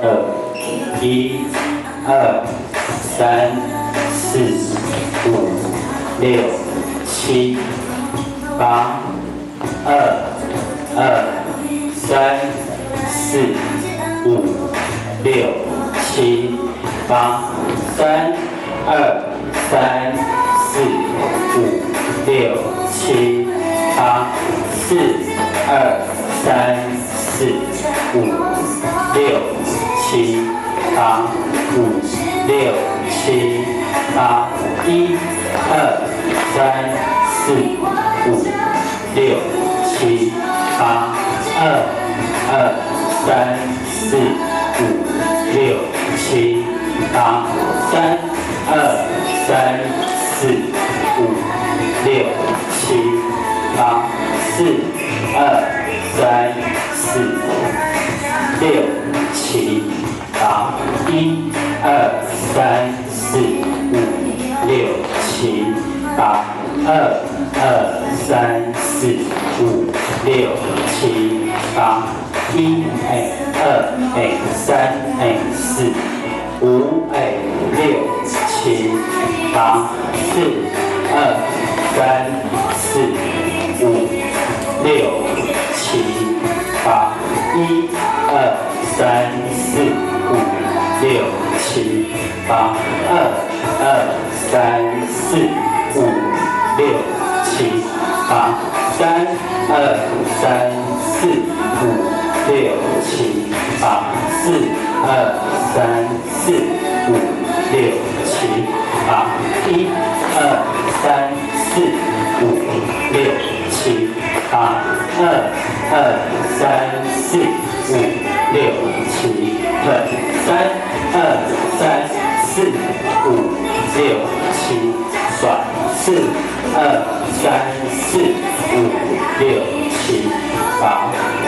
1、2、3、4、5、6、7、8、2、3、4、5、6、7、8、3、2、3、4、5、6、7、8、4、2、3、4、5、6、7、8、5、6、7、8、1、2、3、4、5、6、7、8、2、3、4、5、6、7、8、3、2、3、4、5、6、7、8、4、2、3、4、6、7、8、1、2、3、4、5、6、7、8、2、3、4、5、6、7、8、1、2、3、4、5、6、7、8、4、2、3、4、5、6、7、8、1、2、3、4、5、6、7、8、2、3、4、5、6、7、8、3、3、4、5、6、7、8、4、3、4、5、6、7、8、1、2、3、4、5、6、7、8、2、3、4、5、6、7、3、3、4、5、6、7，甩4、3、4、5、6、7、8。